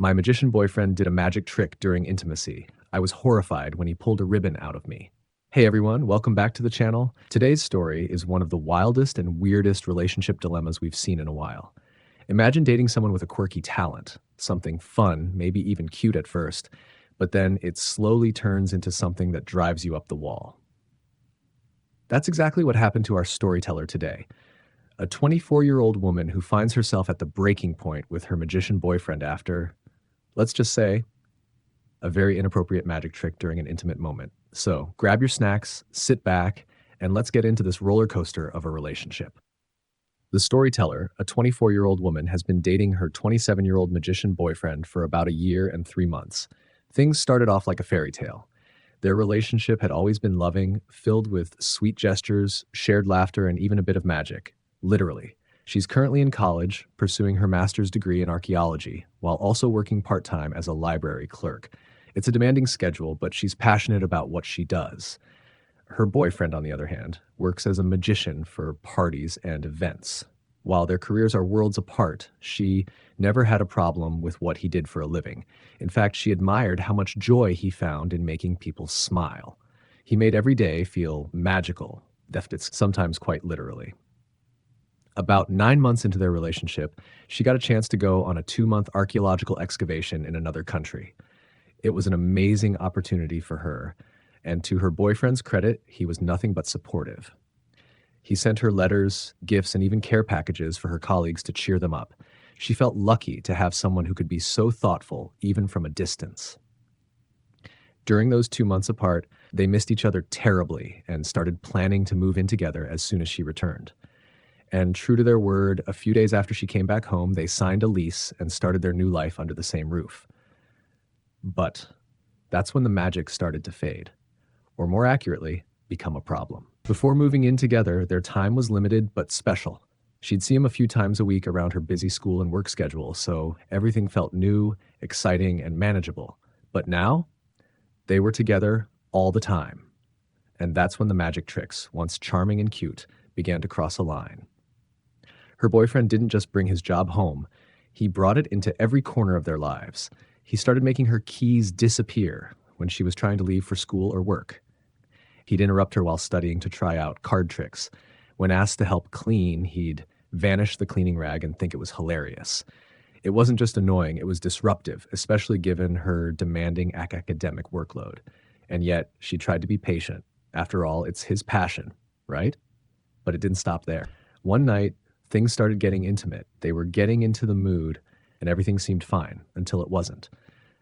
My magician boyfriend did a magic trick during intimacy. I was horrified when he pulled a ribbon out of me. Hey everyone, welcome back to the channel. Today's story is one of the wildest and weirdest relationship dilemmas we've seen in a while. Imagine dating someone with a quirky talent, something fun, maybe even cute at first, but then it slowly turns into something that drives you up the wall. That's exactly what happened to our storyteller today. A 24-year-old woman who finds herself at the breaking point with her magician boyfriend after, let's just say, a very inappropriate magic trick during an intimate moment. So grab your snacks, sit back, and let's get into this roller coaster of a relationship. The storyteller, a 24-year-old woman, has been dating her 27-year-old magician boyfriend for about a year and 3 months. Things started off like a fairy tale. Their relationship had always been loving, filled with sweet gestures, shared laughter, and even a bit of magic. Literally. She's currently in college, pursuing her master's degree in archaeology, while also working part-time as a library clerk. It's a demanding schedule, but she's passionate about what she does. Her boyfriend, on the other hand, works as a magician for parties and events. While their careers are worlds apart, she never had a problem with what he did for a living. In fact, she admired how much joy he found in making people smile. He made every day feel magical, sometimes quite literally. About 9 months into their relationship, she got a chance to go on a 2-month archaeological excavation in another country. It was an amazing opportunity for her, and to her boyfriend's credit, he was nothing but supportive. He sent her letters, gifts, and even care packages for her colleagues to cheer them up. She felt lucky to have someone who could be so thoughtful, even from a distance. During those 2 months apart, they missed each other terribly and started planning to move in together as soon as she returned. And true to their word, a few days after she came back home, they signed a lease and started their new life under the same roof. But that's when the magic started to fade, or more accurately, become a problem. Before moving in together, their time was limited but special. She'd see him a few times a week around her busy school and work schedule, so everything felt new, exciting, and manageable. But now, they were together all the time. And that's when the magic tricks, once charming and cute, began to cross a line. Her boyfriend didn't just bring his job home, he brought it into every corner of their lives. He started making her keys disappear when she was trying to leave for school or work. He'd interrupt her while studying to try out card tricks. When asked to help clean, he'd vanish the cleaning rag and think it was hilarious. It wasn't just annoying, it was disruptive, especially given her demanding academic workload. And yet, she tried to be patient. After all, it's his passion, right? But it didn't stop there. One night, things started getting intimate. They were getting into the mood, and everything seemed fine until it wasn't.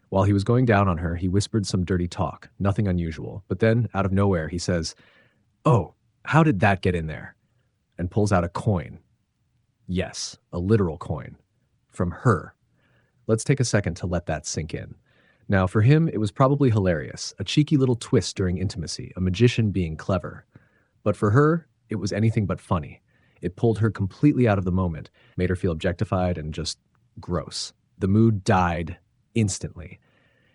While he was going down on her, he whispered some dirty talk, nothing unusual. But then, out of nowhere, he says, "Oh, how did that get in there?" and pulls out a coin. Yes, a literal coin. From her. Let's take a second to let that sink in. Now, for him, it was probably hilarious, a cheeky little twist during intimacy, a magician being clever. But for her, it was anything but funny. It pulled her completely out of the moment, made her feel objectified and just gross. The mood died instantly.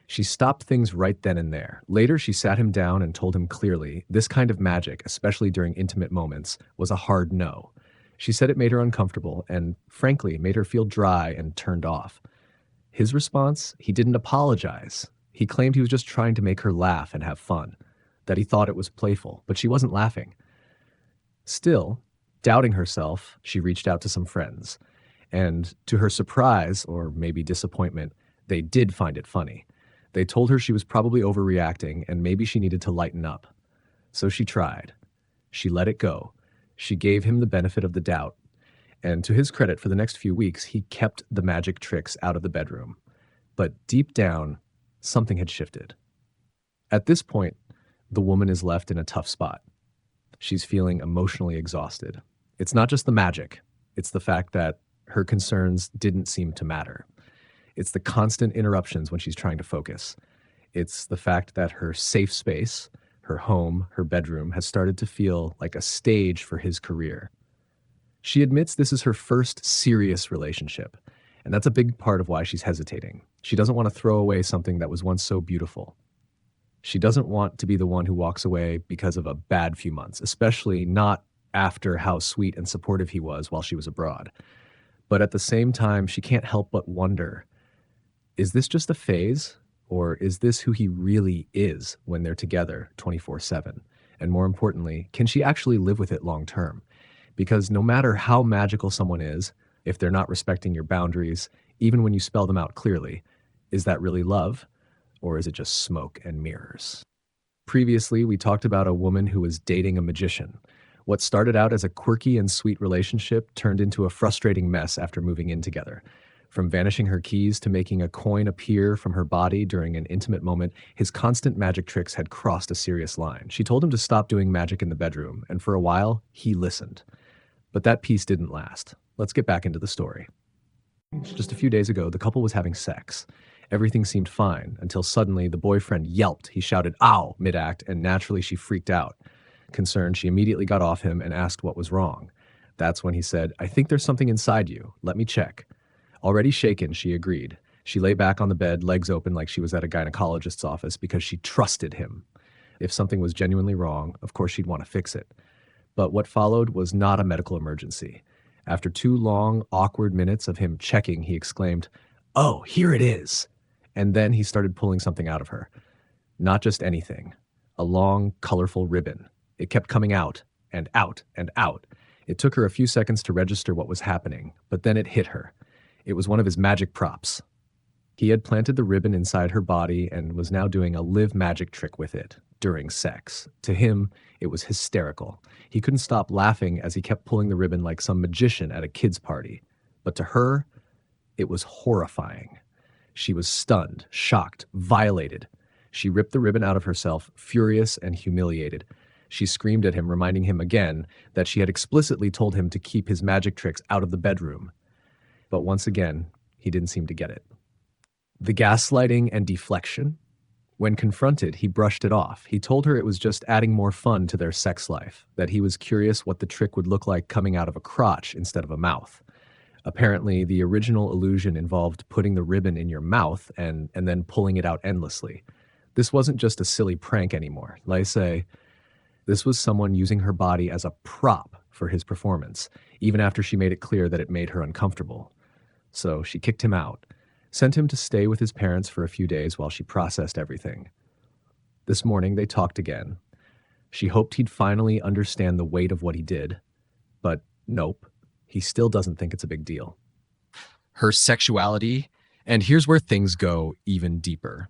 She stopped things right then and there. Later, she sat him down and told him clearly this kind of magic, especially during intimate moments, was a hard no. She said it made her uncomfortable and, frankly, made her feel dry and turned off. His response? He didn't apologize. He claimed he was just trying to make her laugh and have fun, that he thought it was playful, but she wasn't laughing. Still, doubting herself, she reached out to some friends. And to her surprise, or maybe disappointment, they did find it funny. They told her she was probably overreacting and maybe she needed to lighten up. So she tried. She let it go. She gave him the benefit of the doubt. And to his credit, for the next few weeks, he kept the magic tricks out of the bedroom. But deep down, something had shifted. At this point, the woman is left in a tough spot. She's feeling emotionally exhausted. It's not just the magic. It's the fact that her concerns didn't seem to matter. It's the constant interruptions when she's trying to focus. It's the fact that her safe space, her home, her bedroom, has started to feel like a stage for his career. She admits this is her first serious relationship, and that's a big part of why she's hesitating. She doesn't want to throw away something that was once so beautiful. She doesn't want to be the one who walks away because of a bad few months, especially not after how sweet and supportive he was while she was abroad. But at the same time, she can't help but wonder, Is this just a phase, or is this who he really is when they're together 24/7? And more importantly, can she actually live with it long term? Because no matter how magical someone is, if they're not respecting your boundaries, even when you spell them out clearly, is that really love, or is it just smoke and mirrors? Previously, we talked about a woman who was dating a magician. What started out as a quirky and sweet relationship turned into a frustrating mess after moving in together. From vanishing her keys to making a coin appear from her body during an intimate moment, his constant magic tricks had crossed a serious line. She told him to stop doing magic in the bedroom, and for a while, he listened. But that peace didn't last. Let's get back into the story. Just a few days ago, the couple was having sex. Everything seemed fine until suddenly the boyfriend yelped. He shouted, "Ow!" mid-act, and naturally she freaked out. Concerned, she immediately got off him and asked what was wrong. That's when he said, "I think there's something inside you. Let me check." Already shaken, she agreed. She lay back on the bed, legs open like she was at a gynecologist's office because she trusted him. If something was genuinely wrong, of course she'd want to fix it. But what followed was not a medical emergency. After 2 long, awkward minutes of him checking, he exclaimed, "Oh, here it is." And then he started pulling something out of her. Not just anything. A long, colorful ribbon. It kept coming out, and out, and out. It took her a few seconds to register what was happening, but then it hit her. It was one of his magic props. He had planted the ribbon inside her body and was now doing a live magic trick with it during sex. To him, it was hysterical. He couldn't stop laughing as he kept pulling the ribbon like some magician at a kid's party. But to her, it was horrifying. She was stunned, shocked, violated. She ripped the ribbon out of herself, furious and humiliated. She screamed at him, reminding him again that she had explicitly told him to keep his magic tricks out of the bedroom. But once again, he didn't seem to get it. The gaslighting and deflection? When confronted, he brushed it off. He told her it was just adding more fun to their sex life, that he was curious what the trick would look like coming out of a crotch instead of a mouth. Apparently, the original illusion involved putting the ribbon in your mouth and then pulling it out endlessly. This wasn't just a silly prank anymore. Like say, this was someone using her body as a prop for his performance, even after she made it clear that it made her uncomfortable. So she kicked him out, sent him to stay with his parents for a few days while she processed everything. This morning, they talked again. She hoped he'd finally understand the weight of what he did, but nope, he still doesn't think it's a big deal. Her sexuality, and here's where things go even deeper.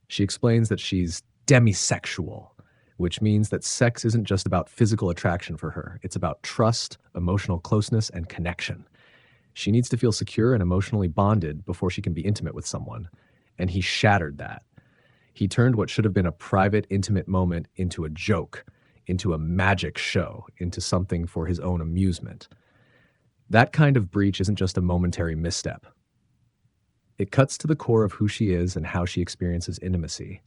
She explains that she's demisexual, which means that sex isn't just about physical attraction for her. It's about trust, emotional closeness, and connection. She needs to feel secure and emotionally bonded before she can be intimate with someone, and he shattered that. He turned what should have been a private, intimate moment into a joke, into a magic show, into something for his own amusement. That kind of breach isn't just a momentary misstep. It cuts to the core of who she is and how she experiences intimacy.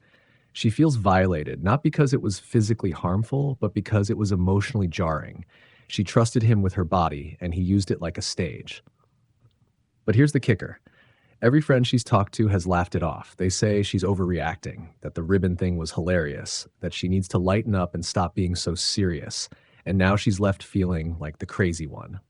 She feels violated, not because it was physically harmful, but because it was emotionally jarring. She trusted him with her body, and he used it like a stage. But here's the kicker. Every friend she's talked to has laughed it off. They say she's overreacting, that the ribbon thing was hilarious, that she needs to lighten up and stop being so serious. And now she's left feeling like the crazy one.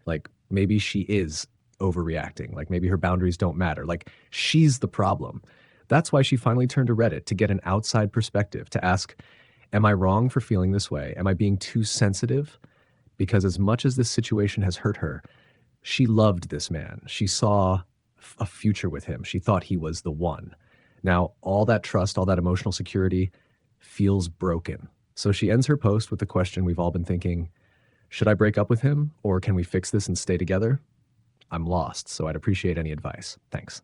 Like maybe she is overreacting. Like maybe her boundaries don't matter. Like she's the problem. That's why she finally turned to Reddit to get an outside perspective, to ask, am I wrong for feeling this way? Am I being too sensitive? Because as much as this situation has hurt her, she loved this man. She saw a future with him. She thought he was the one. Now, all that trust, all that emotional security feels broken. So she ends her post with the question we've all been thinking, should I break up with him, or can we fix this and stay together? I'm lost, so I'd appreciate any advice. Thanks.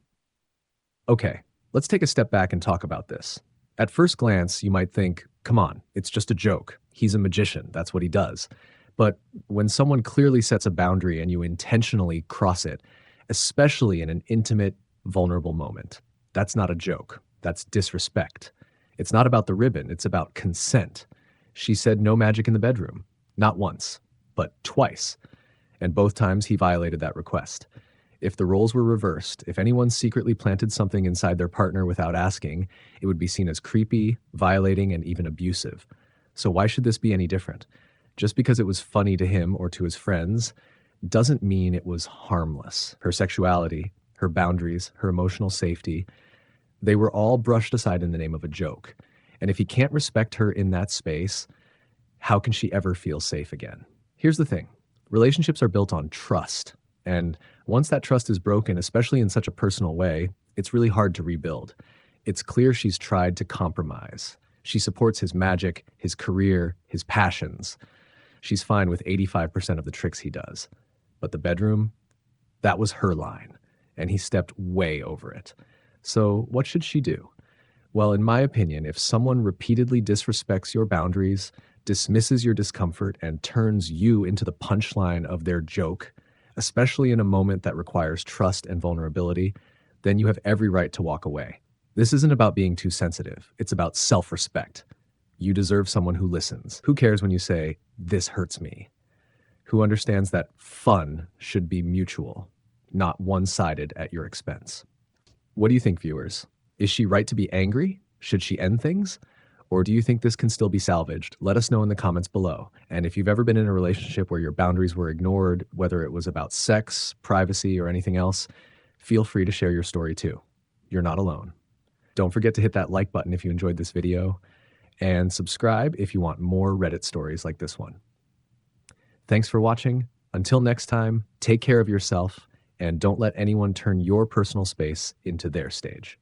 Okay, let's take a step back and talk about this. At first glance, you might think, come on, it's just a joke. He's a magician. That's what he does. But when someone clearly sets a boundary and you intentionally cross it, especially in an intimate, vulnerable moment, that's not a joke. That's disrespect. It's not about the ribbon. It's about consent. She said no magic in the bedroom. Not once, but twice. And both times he violated that request. If the roles were reversed, if anyone secretly planted something inside their partner without asking, it would be seen as creepy, violating, and even abusive. So why should this be any different? Just because it was funny to him or to his friends doesn't mean it was harmless. Her sexuality, her boundaries, her emotional safety, they were all brushed aside in the name of a joke. And if he can't respect her in that space, how can she ever feel safe again? Here's the thing. Relationships are built on trust. And once that trust is broken, especially in such a personal way, it's really hard to rebuild. It's clear she's tried to compromise. She supports his magic, his career, his passions. She's fine with 85% of the tricks he does. But the bedroom, that was her line, and he stepped way over it. So what should she do? Well, in my opinion, if someone repeatedly disrespects your boundaries, dismisses your discomfort, and turns you into the punchline of their joke, especially in a moment that requires trust and vulnerability, then you have every right to walk away. This isn't about being too sensitive. It's about self-respect. You deserve someone who listens. Who cares when you say, "This hurts me"? Who understands that fun should be mutual, not one-sided at your expense. What do you think, viewers? Is she right to be angry? Should she end things? Or do you think this can still be salvaged? Let us know in the comments below. And if you've ever been in a relationship where your boundaries were ignored, whether it was about sex, privacy, or anything else, feel free to share your story too. You're not alone. Don't forget to hit that like button if you enjoyed this video, and subscribe if you want more Reddit stories like this one. Thanks for watching. Until next time, take care of yourself, and don't let anyone turn your personal space into their stage.